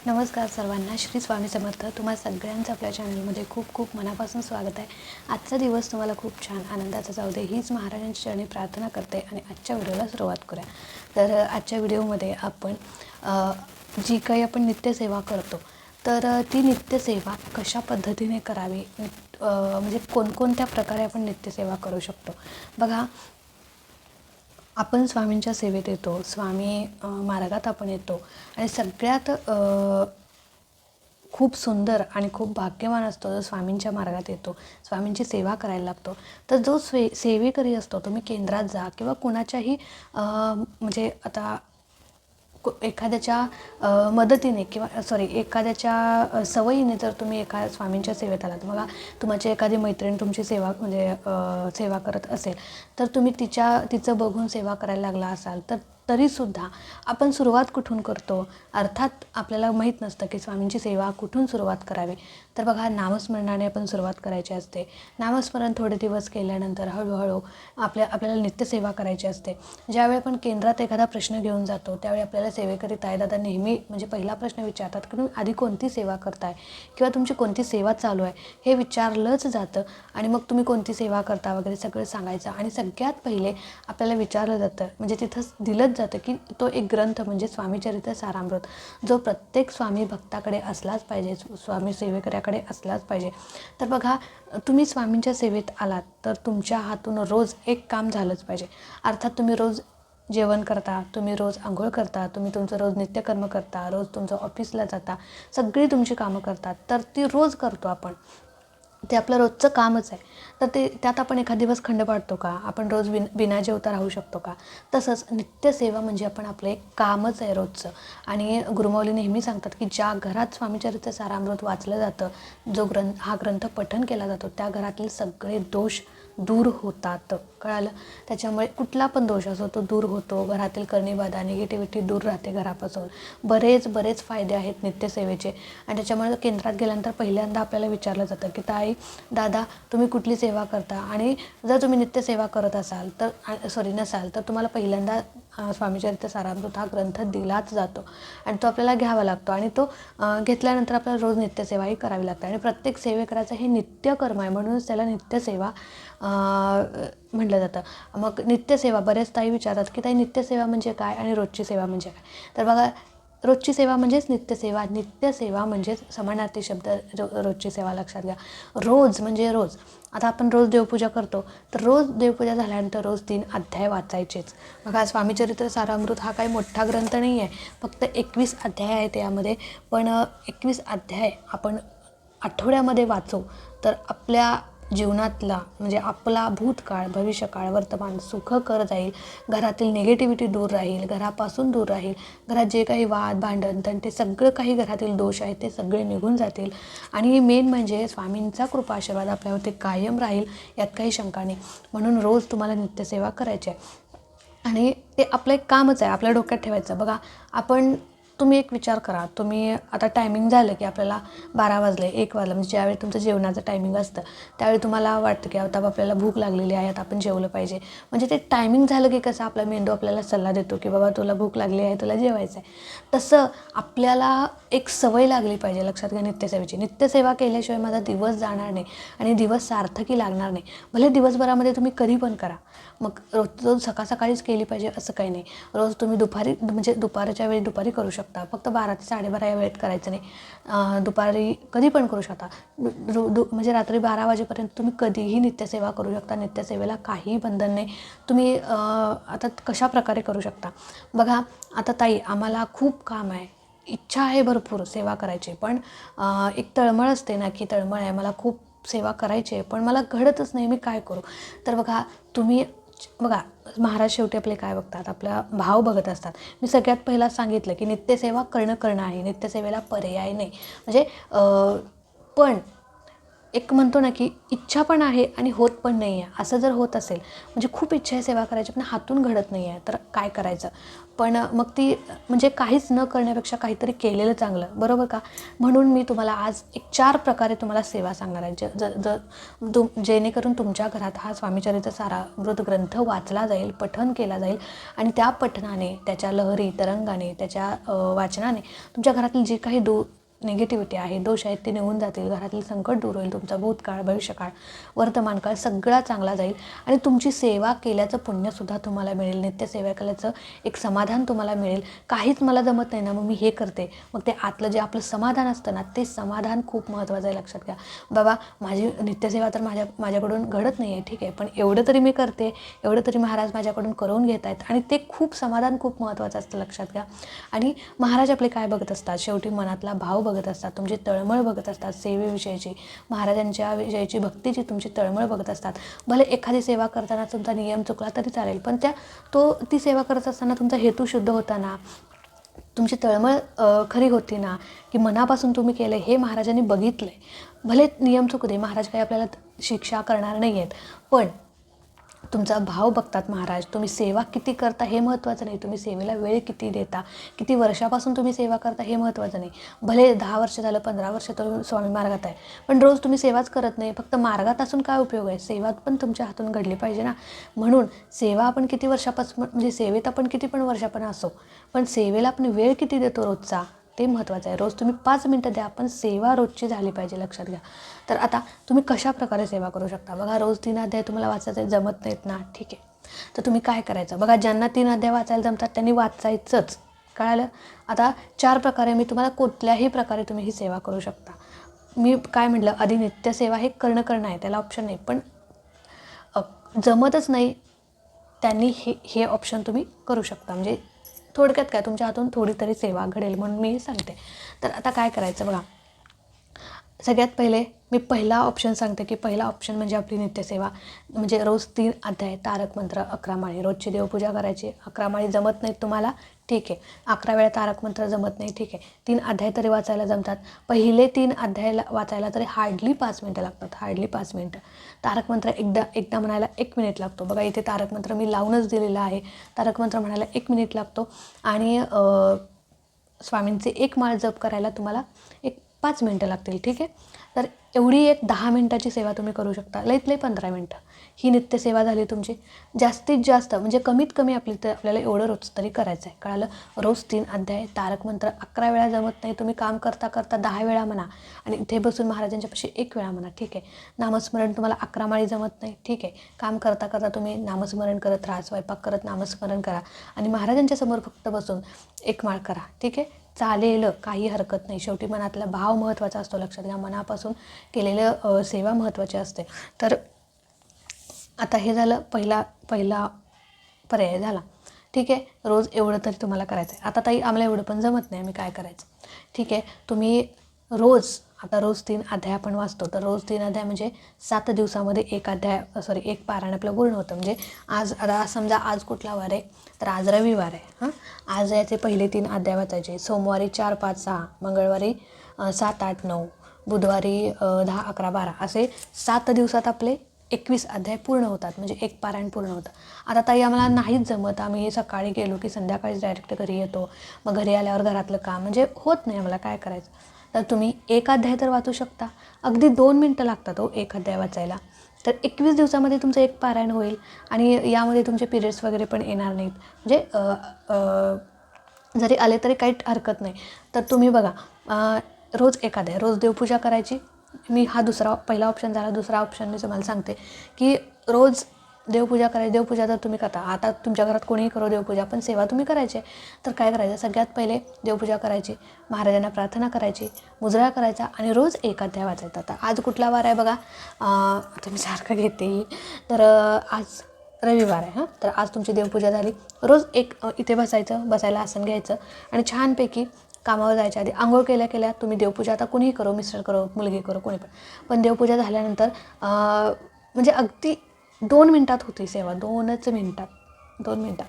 नमस्कार सर्वांना. श्री स्वामी समर्थ. तुम्हा सगळ्यांचं आपल्या चॅनलमध्ये खूप खूप मनापासून स्वागत आहे. आजचा दिवस तुम्हाला खूप छान आनंदाचा जाऊ दे हीच महाराजांची चरणी प्रार्थना करते आणि आजच्या व्हिडिओला सुरुवात करूया. तर आजच्या व्हिडिओमध्ये आपण जी काही आपण नित्यसेवा करतो तर ती नित्यसेवा कशा पद्धतीने करावी, म्हणजे कोणकोणत्या प्रकारे आपण नित्यसेवा करू शकतो. बघा, आपण स्वामींच्या सेवेत येतो, स्वामी मार्गात आपण येतो आणि सगळ्यात खूप सुंदर आणि खूप भाग्यवान असतो जो स्वामींच्या मार्गात येतो, स्वामींची सेवा करायला लागतो. तर जो सेवेकरी असतो, तुम्ही केंद्रात जा किंवा कुणाच्याही म्हणजे आता एखाद्याच्या मदतीने किंवा एखाद्याच्या सवयीने जर तुम्ही एका स्वामींच्या सेवेत आलात, बघा तुमची एखादी मैत्रीण तुमची सेवा म्हणजे सेवा करत असेल तर तुम्ही तिचं बघून सेवा करायला लागला असाल तर तरीसुद्धा आपण सुरुवात कुठून करतो. अर्थात आपल्याला माहीत नसतं की स्वामींची सेवा कुठून सुरुवात करावी. तर बघा, नामस्मरणाने आपण सुरुवात करायची असते. नामस्मरण थोडे दिवस केल्यानंतर हळूहळू आपल्याला नित्यसेवा करायची असते. ज्यावेळी आपण केंद्रात एखादा प्रश्न घेऊन जातो त्यावेळी आपल्याला सेवेकरी ताईदादा नेहमी म्हणजे पहिला प्रश्न विचारतात की तुम्ही आधी कोणती सेवा करताय किंवा तुमची कोणती सेवा चालू आहे हे विचारलंच जातं. आणि मग तुम्ही कोणती सेवा करता वगैरे सगळं सांगायचं. आणि सगळ्यात पहिले आपल्याला विचारलं जातं, म्हणजे तिथंच दिलंच जातं की तो एक ग्रंथ म्हणजे स्वामीचरित्र सारामृत, जो प्रत्येक स्वामी भक्ताकडे असलाच पाहिजे, स्वामी सेवेकऱ्याकडे असलाच पाहिजे. तर बघा, तुम्ही स्वामींच्या सेवेत आलात तर तुमच्या हातून रोज एक काम झालंच पाहिजे. अर्थात तुम्ही रोज जेवण करता, तुम्ही रोज आंघोळ करता, तुम्ही तुमचं रोज नित्यकर्म करता, रोज तुमचं ऑफिसला जाता, सगळी तुमची कामं करतात, तर ती रोज करतो आपण, ते आपलं रोजचं कामच आहे. तर त्यात आपण एखाद दिवस खंड पाडतो का? आपण रोज बिना जेवता राहू शकतो का? तसंच नित्यसेवा म्हणजे आपण आपलं एक कामच आहे रोजचं. आणि गुरुमाऊली नेहमी सांगतात की ज्या घरात स्वामीचरित्र सारामृत वाचलं जातं, हा ग्रंथ पठण केला जातो, त्या घरातील सगळे दोष दूर होतात. कळालं? त्याच्यामुळे कुठला पण दोष असो तो दूर होतो. घरातील करणीबाधा, निगेटिव्हिटी दूर राहते घरापासून. बरेच फायदे आहेत नित्यसेवेचे. आणि त्याच्यामुळे केंद्रात गेल्यानंतर पहिल्यांदा आपल्याला विचारलं जातं की ताई दादा तुम्ही कुठली सेवा करता. आणि जर तुम्ही नित्यसेवा करत असाल तर नसाल तर तुम्हाला पहिल्यांदा स्वामीचरित्र सारामृत हा ग्रंथ दिलाच जातो आणि तो आपल्याला घ्यावा लागतो. आणि तो घेतल्यानंतर आपल्याला रोज नित्यसेवाही करावी लागते. आणि प्रत्येक सेवेकराचं हे नित्यकर्म आहे, म्हणूनच त्याला नित्यसेवा म्हटलं जातं. मग नित्यसेवा, बरेच ताई विचारतात की ताई नित्यसेवा म्हणजे काय आणि रोजची सेवा म्हणजे काय. तर बघा, रोजची सेवा म्हणजेच नित्यसेवा, नित्यसेवा म्हणजेच समानार्थी शब्द रोजची सेवा लक्षात घ्या. रोज म्हणजे रोज. आता आपण रोज देवपूजा करतो तर रोज देवपूजा झाल्यानंतर रोज 3 अध्याय वाचायचेच. बघा, स्वामीचरित्र सारामृत हा काही मोठा ग्रंथ नाही आहे, फक्त 21 अध्याय आहेत यामध्ये. पण 21 अध्याय आपण आठवड्यामध्ये वाचू तर आपल्या जीवनातला म्हणजे आपला भूतकाळ, भविष्यकाळ, वर्तमान सुखकर जाईल. घरातील निगेटिव्हिटी दूर राहील, घरापासून दूर राहील. घरात जे काही वाद भांडण ते सगळं काही घरातील दोष आहेत ते सगळे निघून जातील. आणि मेन म्हणजे स्वामींचा कृपा आशीर्वाद आपल्यावरती कायम राहील, यात काही शंका नाही. म्हणून रोज तुम्हाला नित्यसेवा करायची आहे आणि ते आपलं एक कामच आहे, आपल्या डोक्यात ठेवायचं. बघा, तुम्ही एक विचार करा, तुम्ही आता टायमिंग झालं की आपल्याला 12 वाजले, 1 वाजलं, म्हणजे ज्यावेळी तुमचं जेवणाचं टायमिंग असतं त्यावेळी तुम्हाला वाटतं की आता आपल्याला भूक लागलेली आहे, आता आपण जेवलं पाहिजे. म्हणजे ते टायमिंग झालं की कसं आपला मेंदू आपल्याला सल्ला देतो की बाबा तुला भूक लागली आहे, तुला जेवायचं आहे. तसं आपल्याला एक सवय लागली पाहिजे, लक्षात घ्या, नित्यसेवेची. नित्यसेवा केल्याशिवाय माझा दिवस जाणार नाही आणि दिवस सार्थकी लागणार नाही. भले दिवसभरामध्ये तुम्ही कधी पण करा, मग रोज सकाळीच केली पाहिजे असं काही नाही. रोज तुम्ही दुपारच्या वेळी दुपारी करू शकता, फक्त 12 ते 12:30 या वेळेत करायचं नाही. दुपारी कधी पण करू शकता. म्हणजे रात्री 12 वाजेपर्यंत तुम्ही कधीही नित्यसेवा करू शकता. नित्यसेवेला काही बंधन नाही. तुम्ही आता कशा प्रकारे करू शकता. बघा, आता ताई आम्हाला खूप काम आहे, इच्छा आहे भरपूर सेवा करायची, पण एक तळमळ असते ना की तळमळ आहे, मला खूप सेवा करायची आहे पण मला घडतच नाही, मी काय करू. तर बघा, महाराज शेवटी आपले काय बघतात, आपला भाव बघत असतात. मी सगळ्यात पहिला सांगितलं की नित्यसेवा करणं आहे, नित्यसेवेला पर्याय नाही. म्हणजे पण एक म्हणतो ना की इच्छा पण आहे आणि होत पण नाही आहे. असं जर होत असेल, म्हणजे खूप इच्छा आहे सेवा करायची पण हातून घडत नाही आहे, तर काय करायचं? पण मग ती म्हणजे काहीच न करण्यापेक्षा काहीतरी केलेलं चांगलं, बरोबर का? म्हणून मी तुम्हाला आज एक 4 प्रकारे तुम्हाला सेवा सांगणार आहे, जेणेकरून तुमच्या घरात हा स्वामीचरित्र सारामृत ग्रंथ वाचला जाईल, पठण केला जाईल आणि त्या पठणाने, त्याच्या लहरी तरंगाने, त्याच्या वाचनाने तुमच्या घरातील जी काही निगेटिव्हिटी आहे, दोष आहेत, ते निघून जातील. घरातील संकट दूर होईल. तुमचा भूतकाळ, भविष्यकाळ, वर्तमानकाळ सगळा चांगला जाईल आणि तुमची सेवा केल्याचं पुण्यसुद्धा तुम्हाला मिळेल. नित्यसेवा केल्याचं एक समाधान तुम्हाला मिळेल. काहीच मला जमत नाही ना, मग मी हे करते. मग ते आतलं जे आपलं समाधान असतं ना, ते समाधान खूप महत्त्वाचं आहे. लक्षात घ्या बाबा, माझी नित्यसेवा तर माझ्याकडून घडत नाही आहे, ठीक आहे, पण एवढं तरी मी करते, एवढं तरी महाराज माझ्याकडून करून घेत आहेत आणि ते खूप समाधान खूप महत्त्वाचं असतं. लक्षात घ्या. आणि महाराज आपले काय बघत असतात? शेवटी मनातला भाव बघत असतात, तुमची तळमळ बघत असतात, सेवेविषयीची, महाराजांच्या विषयीची भक्तीची तुमची तळमळ बघत असतात. भले एखादी सेवा करताना तुमचा नियम चुकला तरी चालेल, पण ती सेवा करत असताना तुमचा हेतू शुद्ध होता ना, तुमची तळमळ खरी होती ना, की मनापासून तुम्ही केलं हे महाराजांनी बघितलं आहे. भले नियम चुकू दे, महाराज काही आपल्याला शिक्षा करणार नाही आहेत, पण तुमचा भाव बघतात महाराज. तुम्ही सेवा किती करता हे महत्त्वाचं नाही, तुम्ही सेवेला वेळ किती देता, किती वर्षापासून तुम्ही सेवा करता हे महत्त्वाचं नाही. भले 10 वर्ष झालं, 15 वर्ष तर स्वामी मार्गात आहे, पण रोज तुम्ही सेवाच करत नाही, फक्त मार्गात असून काय उपयोग आहे? सेवा पण तुमच्या हातून घडली पाहिजे ना. म्हणून सेवा आपण किती वर्षापासून, म्हणजे सेवेत आपण किती पण वर्षापासून असो, पण सेवेला आपण वेळ किती देतो रोजचा, ते महत्त्वाचं आहे. रोज तुम्ही 5 मिनटं द्या, पण सेवा रोजची झाली पाहिजे. लक्षात घ्या. तर आता तुम्ही कशा प्रकारे सेवा करू शकता? बघा, रोज 3 अध्याय तुम्हाला वाचायचे जमत नाहीत ना, ठीक आहे, तर तुम्ही काय करायचं? बघा, ज्यांना 3 अध्याय वाचायला जमतात त्यांनी वाचायचंच. कळालं? आता 4 प्रकारे मी तुम्हाला कुठल्याही प्रकारे तुम्ही ही सेवा करू शकता. मी काय म्हटलं आधी, नित्यसेवा हे करणं आहे, त्याला ऑप्शन नाही, पण जमतच नाही त्यांनी हे ऑप्शन तुम्ही करू शकता. म्हणजे थोडक्यात काय, तुमच्या हातून थोडी तरी सेवा घडेल म्हणून मी सांगते. तर आता काय करायचं बघा, सगळ्यात पहिले मी पहिला ऑप्शन सांगते, की पहिला ऑप्शन म्हणजे आपली नित्यसेवा, म्हणजे रोज 3 अध्याय, तारक मंत्र, 11 माळी, रोजची देवपूजा करायची. 11 माळी जमत नाहीत तुम्हाला, ठीक आहे, 11 वेळा तारक मंत्र जमत नाही, ठीक आहे, 3 अध्याय तरी वाचायला जमतात. पहिले 3 अध्याय वाचायला तरी हार्डली 5 मिनटं लागतात, हार्डली 5 मिनटं. तारक मंत्र एकदा म्हणायला 1 मिनिट लागतो. बघा, इथे तारक मंत्र मी लावूनच दिलेलं आहे. तारक मंत्र म्हणायला 1 मिनिट लागतो आणि स्वामींचे 1 माळ जप करायला तुम्हाला 5 मिनटं लागतील, ठीक आहे. तर एवढी एक 10 मिनटाची सेवा तुम्ही करू शकता, लईत लई 15 मिनटं. ही नित्यसेवा झाली तुमची. जास्तीत जास्त म्हणजे कमीत कमी आपल्याला एवढं रोज तरी करायचं आहे. कळालं? रोज 3 अध्याय, तारक मंत्र 11 वेळा जमत नाही, तुम्ही काम करता करता 10 वेळा म्हणा आणि इथे बसून महाराजांच्यापाशी 1 वेळा म्हणा, ठीक आहे. नामस्मरण तुम्हाला 11 माळी जमत नाही, ठीक आहे, काम करता करता तुम्ही नामस्मरण करत राहा, स्वयंपाक करत नामस्मरण करा आणि महाराजांच्या समोर फक्त बसून 1 माळ करा, ठीक आहे, चालेल, काही हरकत नाही. शेवटी मनातला भाव महत्त्वाचा असतो. लक्षात घ्या, मनापासून केलेलं सेवा महत्त्वाची असते. तर आता हे झालं पहिला पर्याय झाला, ठीक आहे. रोज एवढं तरी तुम्हाला करायचं आहे. आता ताई, आम्हाला एवढं पण जमत नाही, आम्ही काय करायचं? ठीक आहे, तुम्ही रोज 3 अध्याय आपण वाचतो, तर रोज 3 अध्याय म्हणजे 7 दिवसामध्ये 1 पारायण आपलं पूर्ण होतं. म्हणजे आता समजा आज कुठला वार आहे, तर आज रविवार आहे. हां, आज याचे पहिले 3 अध्याय वाचायचे. सोमवारी 4, 5, 6, मंगळवारी 7, 8, 9, बुधवारी 10, 11, 12 असे 7 दिवसात आपले 21 अध्याय पूर्ण होतात, म्हणजे 1 पारायण पूर्ण होतं. आता ताई, आम्हाला नाहीच जमत, आम्ही सकाळी गेलो की संध्याकाळीच डायरेक्ट घरी येतो, मग घरी आल्यावर घरातलं काम म्हणजे होत नाही, आम्हाला काय करायचं? तर तुम्ही 1 अध्याय तर वाचू शकता. अगदी 2 मिनटं लागतात 1 अध्याय वाचायला. तर 21 दिवसामध्ये तुमचं 1 पारायण होईल आणि यामध्ये तुमचे पिरियड्स वगैरे पण येणार नाहीत. म्हणजे जरी आले तरी काही हरकत नाही. तर तुम्ही बघा, रोज 1 अध्याय, रोज देवपूजा करायची. मी हा पहिला ऑप्शन झाला. दुसरा ऑप्शन मी तुम्हाला सांगते, की रोज देवपूजा करायची. देवपूजा तर तुम्ही करता, आता तुमच्या घरात कोणीही करो देवपूजा, पण सेवा तुम्ही करायची. तर काय करायचं? सगळ्यात पहिले देवपूजा करायची, महाराजांना प्रार्थना करायची, मुजरा करायचा आणि रोज 1 अध्याय वाचायचा. आता आज कुठला वार आहे बघा, आता मी सारखं घेते, तर आज रविवार आहे. हां, तर आज तुमची देवपूजा झाली. रोज इथे बसायला आसन घ्यायचं आणि छानपैकी कामावर जायच्या आधी आंघोळ केल्या तुम्ही देवपूजा, आता कुणीही करो, मिस्टर करो, मुलगी करो, कोणी पण देवपूजा झाल्यानंतर म्हणजे अगदी 2 मिनटात होती सेवा, 2च मिनटात, 2 मिनटात.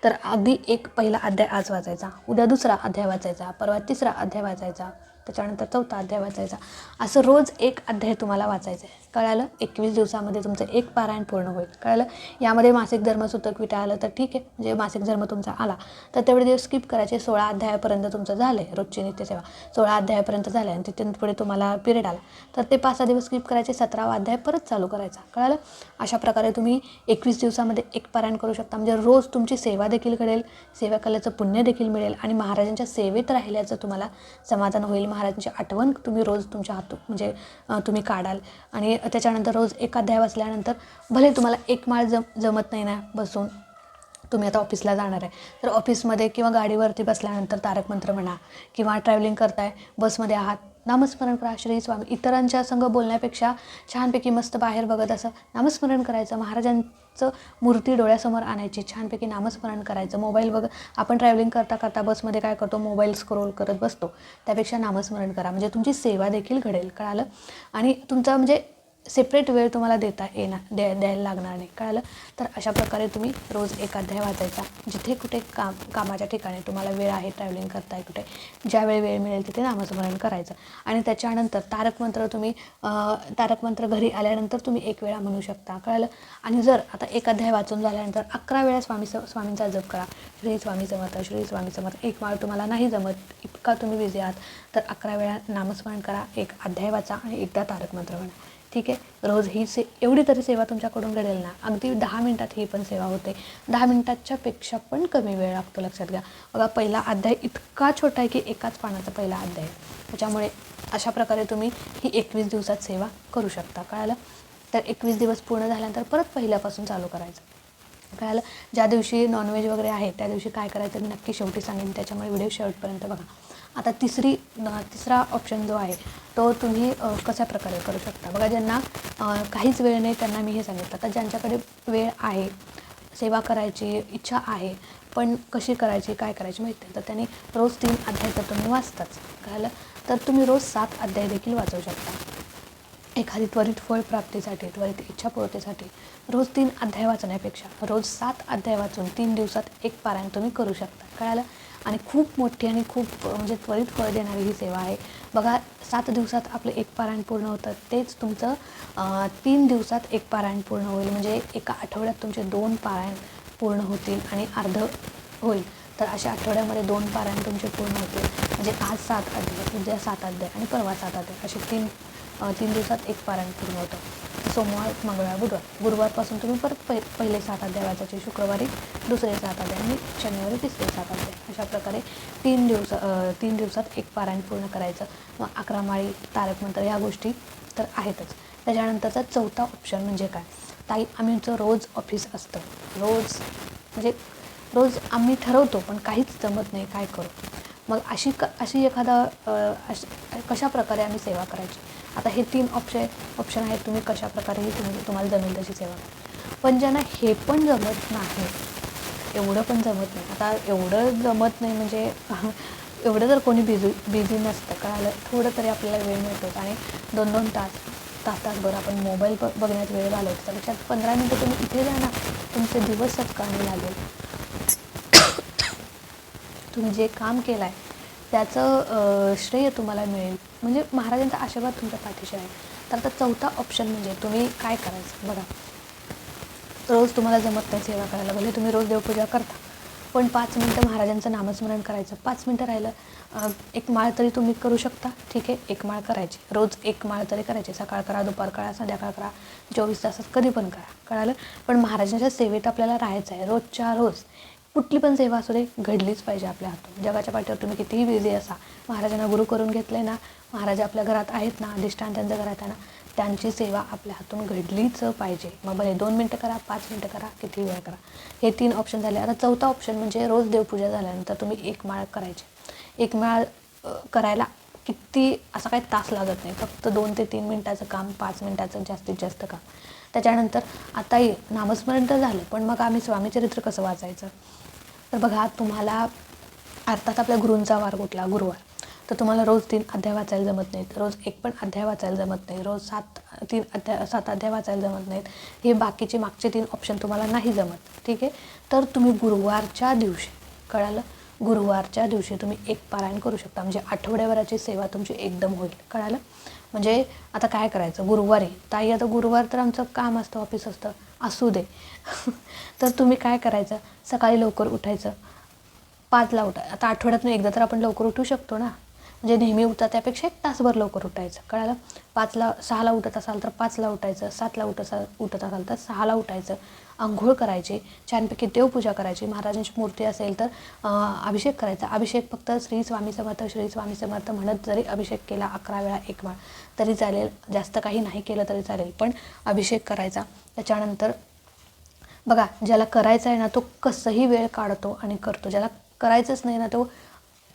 तर अगदी पहिला अध्याय आज वाचायचा, उद्या दुसरा अध्याय वाचायचा, परवा 3रा अध्याय वाचायचा, त्याच्यानंतर 4था अध्याय वाचायचा. असं रोज एक अध्याय तुम्हाला वाचायचं आहे. कळालं? 21 दिवसामध्ये तुमचं एक पारायण पूर्ण होईल. कळालं? यामध्ये मासिक धर्म सुतक विटा आलं तर ठीक आहे, म्हणजे मासिक धर्म तुमचा आला तर तेवढे दिवस स्किप करायचे. 16 अध्यायापर्यंत तुमचं झालं आहे रोजची नित्यसेवा. 16 अध्यायापर्यंत झालं आणि तिथून पुढे तुम्हाला पिरियड आला तर ते 5-6 दिवस स्किप करायचे. 17वा अध्याय परत चालू करायचा. कळालं? अशा प्रकारे तुम्ही 21 दिवसामध्ये एक पारायण करू शकता. म्हणजे रोज तुमची सेवा देखील घडेल, सेवा केल्याचं पुण्य देखील मिळेल आणि महाराजांच्या सेवेत राहिल्याचं तुम्हाला समाधान होईल. महाराजांची आठवण तुम्ही रोज तुमच्या हातून म्हणजे तुम्ही काढाल. आणि त्याच्यानंतर रोज एक अध्याय वाचल्यानंतर भले तुम्हाला एक माळ जमत नाही ना बसून, तुम्ही आता ऑफिसला जाणार आहे तर ऑफिसमध्ये किंवा गाडीवरती बसल्यानंतर तारक मंत्र म्हणा किंवा ट्रॅव्हलिंग करताय, बसमध्ये आहात, नामस्मरण करा. श्री स्वामी इतरांच्या संग बोलण्यापेक्षा छानपैकी मस्त बाहेर बघत असं नामस्मरण करायचं. महाराजांचं मूर्ती डोळ्यासमोर आणायची, छानपैकी नामस्मरण करायचं. मोबाईल बघ आपण ट्रॅव्हलिंग करता करता बसमध्ये काय करतो, मोबाईल स्क्रोल करत बसतो. त्यापेक्षा नामस्मरण करा, म्हणजे तुमची सेवा देखील घडेल. कळालं? आणि तुमचा म्हणजे सेपरेट वेळ तुम्हाला द्यायला लागणार नाही. कळालं? तर अशा प्रकारे तुम्ही रोज एक अध्याय वाचायचा. जिथे कुठे कामाच्या ठिकाणी तुम्हाला वेळ आहे, ट्रॅव्हलिंग करताय कुठे, ज्यावेळी वेळ मिळेल तिथे नामस्मरण करायचं. आणि त्याच्यानंतर तारक मंत्र घरी आल्यानंतर तुम्ही एक वेळा म्हणू शकता. कळालं? आणि जर आता एक अध्याय वाचून झाल्यानंतर 11 वेळा स्वामींचा जप करा. श्री स्वामी समर्थ, श्री स्वामी समर्थ. एक माळ तुम्हाला नाही जमत, इतका तुम्ही बिझी आहात तर 11 वेळा नामस्मरण करा, एक अध्याय वाचा आणि एकदा तारक मंत्र म्हणा. ठीक आहे? रोज ही एवढी तरी सेवा तुमच्याकडून घडेल ना. अगदी 10 मिनिटात ही पण सेवा होते. 10 मिनिटाच्या पेक्षा पण कमी वेळ लागतो. लक्षात घ्या. बघा पहिला अध्याय इतका छोटा आहे की एकाच पानाचा पहिला अध्याय आहे. त्याच्यामुळे अशा प्रकारे तुम्ही ही 21 दिवसात सेवा करू शकता. कळालं? तर 21 दिवस पूर्ण झाल्यानंतर परत पहिल्यापासून चालू करायचं. कळालं? ज्या दिवशी नॉनव्हेज वगैरे आहे त्या दिवशी काय करायचं मी नक्की शेवटी सांगेन, त्याच्यामुळे व्हिडिओ शेवटपर्यंत बघा. आता तिसरा ऑप्शन जो आहे तो तुम्ही कशा प्रकारे करू शकता. बघा ज्यांना काहीच वेळ नाही त्यांना मी हे सांगितलं. आता ज्यांच्याकडे वेळ आहे, सेवा करायची इच्छा आहे पण कशी करायची काय करायची माहिती नाही, तर त्यांनी रोज 3 अध्याय तर तुम्ही वाचताच. कळालं? तर तुम्ही रोज 7 अध्याय देखील वाचू शकता. एखादी त्वरित फळ प्राप्तीसाठी, त्वरित इच्छापूर्तीसाठी रोज 3 अध्याय वाचण्यापेक्षा रोज 7 अध्याय वाचून 3 दिवसात एक पारायण तुम्ही करू शकता. कळालं? आणि खूप मोठी आणि खूप म्हणजे त्वरित फळ देणारी ही सेवा आहे. बघा 7 दिवसात आपलं एक पारायण पूर्ण होतं, तेच तुमचं 3 दिवसात एक पारायण पूर्ण होईल. म्हणजे एका आठवड्यात तुमचे 2 पारायण पूर्ण होतील आणि अर्ध होईल. तर अशा आठवड्यामध्ये 2 पारायण तुमचे पूर्ण होतील. म्हणजे आज 7 अध्याय, उद्या 7 अध्याय आणि परवा 7 अध्याय असे 3 दिवसात एक पारायण पूर्ण होतं. सोमवार, मंगळवार, गुरुवारपासून तुम्ही परत पहिले 7 अध्याय वाचायचे, शुक्रवारी दुसरे 7 अध्याय आणि शनिवारी तिसरे 7 अध्याय. अशा प्रकारे 3 दिवसात एक पारायण पूर्ण करायचं. मग 11 माळी, तारक मंत्र ह्या गोष्टी तर आहेतच. त्याच्यानंतरचा 4था ऑप्शन म्हणजे काय, ताई आमचं रोज ऑफिस असतं, रोज आम्ही ठरवतो पण काहीच जमत नाही, काय करू. मग अशी एखादा कशा प्रकारे आम्ही सेवा करायची. आता हे 3 ऑप्शन आहेत. तुम्ही कशा प्रकारेही तुम्हाला जमेल तशी सेवा करा. पण ज्यांना हे पण जमत नाही, एवढं पण जमत नाही. आता एवढं जमत नाही म्हणजे एवढं जर कोणी बिझी नसतं, कळालं, थोडं तरी आपल्याला वेळ मिळतोच आणि 2-2 तासभर आपण मोबाईल बघण्यात वेळ घालवतो. त्यापेक्षा 15 मिनिटं तुम्ही इथे जा ना, तुमचे दिवस सत्कारणी लागेल. तुम्ही जे काम केलं आहे त्याचं श्रेय तुम्हाला मिळेल. म्हणजे महाराजांचा आशीर्वाद तुमच्या पाठीशी आहे. तर आता 4था ऑप्शन म्हणजे तुम्ही काय करायचं. बघा रोज तुम्हाला जमत नाही सेवा करायला, भले तुम्ही रोज देवपूजा करता पण 5 मिनटं महाराजांचं नामस्मरण करायचं. 5 मिनटं राहिलं, एक माळ तरी तुम्ही करू शकता. ठीक आहे? एक माळ करायची, रोज एक माळ तरी करायची. सकाळ करा, दुपार करा, संध्याकाळ करा, 24 तासात कधी पण करा. कळालं? पण महाराजांच्या सेवेत आपल्याला राहायचं आहे. रोजच्या रोज कुठली पण सेवा असू दे घडलीच पाहिजे आपल्या हातून. जगाच्या पाठीवर तुम्ही कितीही बिझी असा, महाराजांना गुरु करून घेतलं आहे ना, महाराज आपल्या घरात आहेत ना, अधिष्ठान त्यांच्या घरात आहे ना, त्यांची सेवा आपल्या हातून घडलीच पाहिजे. मग भले 2 मिनटं करा, 5 मिनटं करा, किती वेळ करा. हे 3 ऑप्शन झाले. आता 4था ऑप्शन म्हणजे रोज देवपूजा झाल्यानंतर तुम्ही एक माळ करायची. एक माळ करायला किती असा काही तास लागत नाही, फक्त 2 ते 3 मिनटाचं काम, 5 मिनटाचं जास्तीत जास्त काम. त्याच्यानंतर आता नामस्मरण तर झालं, पण मग आम्ही स्वामीचरित्र कसं वाचायचं. तर बघा तुम्हाला अर्थात आपल्या गुरूंचा वार कुठला, गुरुवार, तर तुम्हाला रोज 3 अध्याय वाचायला जमत नाहीत, रोज एक पण अध्याय वाचायला जमत नाही, रोज 7 अध्याय वाचायला जमत नाहीत, हे मागचे 3 ऑप्शन तुम्हाला नाही जमत. ठीक आहे? तर तुम्ही गुरुवारच्या दिवशी, कळालं, गुरुवारच्या दिवशी तुम्ही एक पारायण करू शकता. म्हणजे आठवड्याभराची सेवा तुमची एकदम होईल. कळालं? म्हणजे आता काय करायचं, गुरुवारी ताई आता गुरुवार तर आमचं काम असतं, ऑफिस असतं, असू दे. तर तुम्ही काय करायचं, सकाळी लवकर उठायचं, 5ला उठा. आता आठवड्यातून एकदा तर आपण लवकर उठू शकतो ना, म्हणजे नेहमी उठता त्यापेक्षा 1 तासभर लवकर उठायचं. कळालं? 6ला उठत असाल तर 5ला उठायचं, 7ला उठत असाल तर 6ला उठायचं, अंघोळ करायची, छानपैकी देवपूजा करायची, महाराजांची मूर्ती असेल तर अभिषेक करायचा. अभिषेक फक्त श्री स्वामी समर्थ श्री स्वामी समर्थ म्हणत जरी अभिषेक केला 11 वेळा 1 माळ तरी चालेल, जास्त काही नाही केलं तरी चालेल, पण अभिषेक करायचा. त्याच्यानंतर बघा, ज्याला करायचं आहे ना तो कसंही वेळ काढतो आणि करतो, ज्याला करायचंच नाही ना तो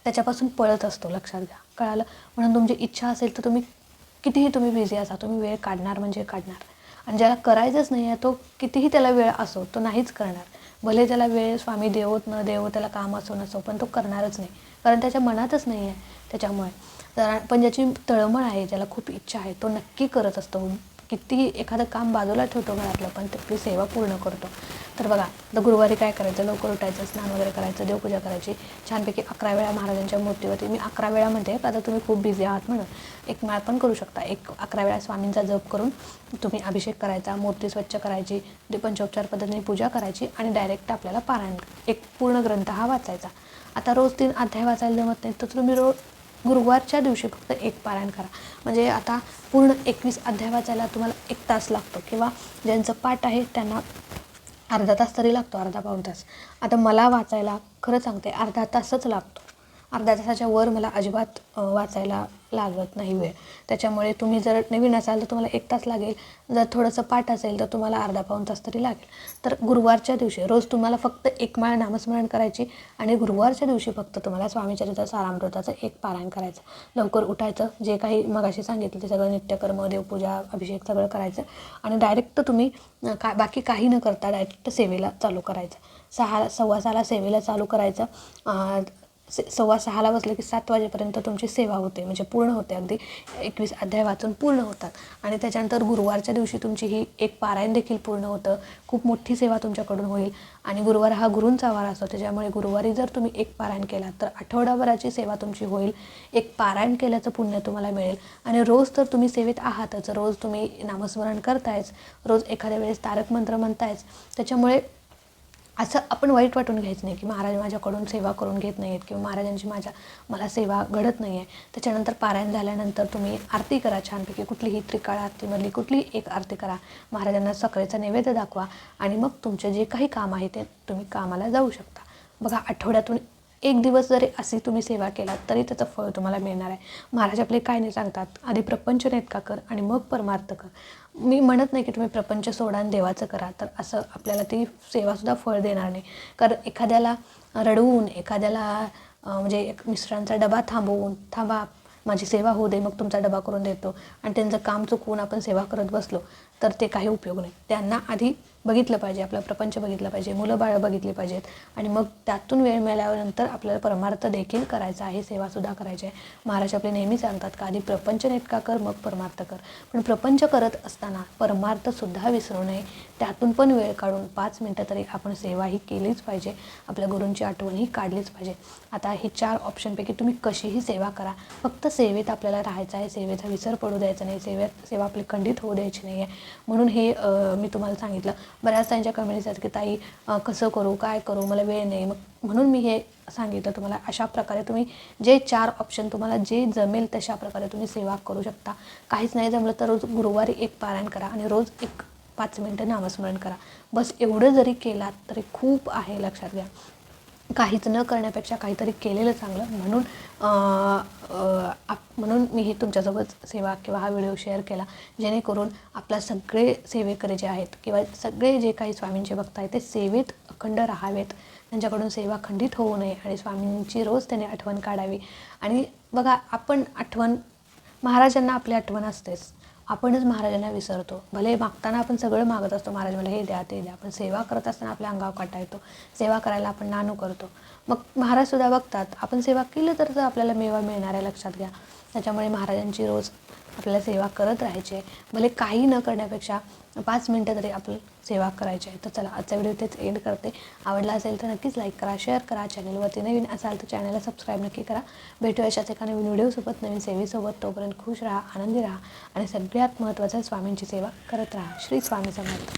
त्याच्यापासून पळत असतो. लक्षात घ्या. कळालं? म्हणून तुमची इच्छा असेल तर तुम्ही कितीही तुम्ही बिझी असा, तुम्ही वेळ काढणार म्हणजे काढणार. आणि ज्याला करायचंच नाही आहे तो कितीही त्याला वेळ असो तो नाहीच करणार. भले त्याला वेळ स्वामी देवोत न देवो, त्याला काम असो नसो, पण तो करणारच नाही, कारण त्याच्या मनातच नाही आहे. त्याच्यामुळे तर पण ज्याची तळमळ आहे, ज्याला खूप इच्छा आहे, तो नक्की करत असतो. कितीही एखादं काम बाजूला ठेवतो घरातलं, पण त्याची सेवा पूर्ण करतो. तर बघा, आता गुरुवारी काय करायचं, लवकर उठायचं, स्नान वगैरे करायचं, देवपूजा करायची, छानपैकी 11 वेळा महाराजांच्या मूर्तीवरती, मी 11 वेळा म्हणते आता तुम्ही खूप बिझी आहात म्हणून 1 माळ पण करू शकता. 11 वेळा स्वामींचा जप करून तुम्ही अभिषेक करायचा, मूर्ती स्वच्छ करायची, पंचोपचार पद्धतीने पूजा करायची आणि डायरेक्ट आपल्याला पारायण एक पूर्ण ग्रंथ हा वाचायचा. आता रोज 3 अध्याय वाचायला जमत नाही तर तुम्ही गुरुवारच्या दिवशी फक्त 1 पारायण करा. म्हणजे आता पूर्ण 21 अध्याय वाचायला तुम्हाला 1 तास लागतो, किंवा ज्यांचं पाठ आहे त्यांना अर्धा तास तरी लागतो, अर्धा पाऊण तास. आता मला वाचायला खरं सांगते अर्धा तासच लागतो. अर्ध्या तासाच्या वर मला अजिबात वाचायला लागत नाही वेळ. त्याच्यामुळे तुम्ही जर नवीन असाल तर तुम्हाला 1 तास लागेल, जर थोडंसं पाठ असेल तर तुम्हाला अर्धा पाऊण तास तरी लागेल. तर गुरुवारच्या दिवशी रोज तुम्हाला फक्त 1 माळ नामस्मरण करायची आणि गुरुवारच्या दिवशी फक्त तुम्हाला स्वामीचरित्र सारामृताचं 1 पारायण करायचं. लवकर उठायचं, जे काही मगाशी सांगितलं ते सगळं नित्यकर्म, देवपूजा, अभिषेक सगळं करायचं आणि डायरेक्ट तुम्ही बाकी काही न करता डायरेक्ट सेवेला चालू करायचं. 6:15 सेवेला चालू करायचं. 6:15ला बसलं की 7 वाजेपर्यंत तुमची सेवा होते, म्हणजे पूर्ण होते, अगदी 21 अध्याय वाचून पूर्ण होतात. आणि त्याच्यानंतर गुरुवारच्या दिवशी तुमची ही 1 पारायण देखील पूर्ण होतं. खूप मोठी सेवा तुमच्याकडून होईल. आणि गुरुवार हा गुरूंचा वार असतो, त्याच्यामुळे गुरुवारी जर तुम्ही 1 पारायण केला तर आठवडाभराची सेवा तुमची होईल. 1 पारायण केल्याचं पुण्य तुम्हाला मिळेल. आणि रोज तर तुम्ही सेवेत आहातच, रोज तुम्ही नामस्मरण करतायच, रोज एखाद्या वेळेस तारक मंत्र म्हणतायच. त्याच्यामुळे असं आपण वाईट वाटून घ्यायचं नाही की महाराज माझ्याकडून सेवा करून घेत नाही आहेत किंवा महाराजांची मला सेवा घडत नाही आहे. त्याच्यानंतर पारायण झाल्यानंतर तुम्ही आरती करा छानपैकी, कुठलीही त्रिकाळ आरतीमधली कुठलीही एक आरती करा, महाराजांना साखरेचा नैवेद्य दाखवा आणि मग तुमचे जे काही काम आहे ते तुम्ही कामाला जाऊ शकता. बघा, आठवड्यातून 1 दिवस जरी अशी तुम्ही सेवा केलात तरी त्याचं फळ तुम्हाला मिळणार आहे. महाराज आपले काय नाही सांगतात, आधी प्रपंच नेटका कर आणि मग परमार्थ कर. मी म्हणत नाही की तुम्ही प्रपंच सोडा आणि देवाचं करा, तर असं आपल्याला ती सेवासुद्धा फळ देणार नाही. कारण एखाद्याला रडवून, एखाद्याला म्हणजे एक मिस्टरांचा डबा थांबा माझी सेवा होऊ दे मग तुमचा डबा करून देतो, आणि त्यांचं काम चुकवून आपण सेवा करत बसलो तर ते काही उपयोग नाही. त्यांना आधी बघितलं पाहिजे, आपला प्रपंच बघितलं पाहिजे, मुलं बाळं बघितली पाहिजेत, आणि मग त्यातून वेळ मिळाल्यानंतर आपल्याला परमार्थ देखील करायचा आहे, सेवासुद्धा करायची आहे. महाराज आपले नेहमी सांगतात का आधी प्रपंच नेटका कर मग परमार्थ कर. पण प्रपंच करत असताना परमार्थसुद्धा विसरू नये, त्यातून पण वेळ काढून 5 मिनटं तरी आपण सेवाही केलीच पाहिजे, आपल्या गुरूंची आठवणही काढलीच पाहिजे. आता ही 4 ऑप्शनपैकी तुम्ही कशीही सेवा करा, फक्त सेवेत आपल्याला राहायचं आहे, सेवेचा विसर पडू द्यायचा नाही, सेवा आपली खंडित होऊ द्यायची नाही आहे. म्हणून हे मी तुम्हाला सांगितलं. बऱ्याच त्यांच्या कमेंट्स आहेत की ताई कसं करू, काय करू, मला वेळ नाही, मग म्हणून मी हे सांगितलं तुम्हाला. अशा प्रकारे तुम्ही जे 4 ऑप्शन तुम्हाला जे जमेल तशा प्रकारे तुम्ही सेवा करू शकता. काहीच नाही जमलं तर रोज गुरुवारी 1 पारायण करा आणि रोज 5 मिनटं नामस्मरण करा. बस एवढं जरी केलात तरी खूप आहे. लक्षात घ्या, काहीच न करण्यापेक्षा काहीतरी केलेलं चांगलं. म्हणून मी ही तुमच्यासोबत सेवा किंवा हा व्हिडिओ शेअर केला, जेणेकरून आपला सगळे सेवेकरी जे आहेत किंवा सगळे जे काही स्वामींचे भक्त आहेत ते सेवेत अखंड राहावेत, त्यांच्याकडून सेवा खंडित होऊ नये आणि स्वामींची रोज त्याने आठवण काढावी. आणि बघा, आपण महाराजांना आपली आठवण असतेच, आपणच महाराजांना विसरतो. भले मागताना आपण सगळं मागत असतो, महाराज मला हे द्या ते द्या, पण सेवा करत असताना आपल्या अंगावर काटा येतो, सेवा करायला आपण नानू करतो. मग महाराजसुद्धा बघतात आपण सेवा केली तर आपल्याला मेवा मिळणार आहे. लक्षात घ्या. त्याच्यामुळे महाराजांची रोज आपल्याला सेवा करत राहायची आहे. भले काही न करण्यापेक्षा 5 मिनटं तरी आपली सेवा करायची आहे. तर चला आजचा व्हिडिओ इथेच एंड करते. आवडला असेल तर नक्कीच लाईक करा, शेअर करा. चॅनलवरती नवीन असाल तर चॅनलला सबस्क्राईब नक्की करा. भेटूया अशाच एका नवीन व्हिडिओसोबत, नवीन सेवेसोबत. तोपर्यंत खुश राहा, आनंदी राहा आणि सगळ्यात महत्त्वाचं स्वामींची सेवा करत राहा. श्री स्वामी समर्थ.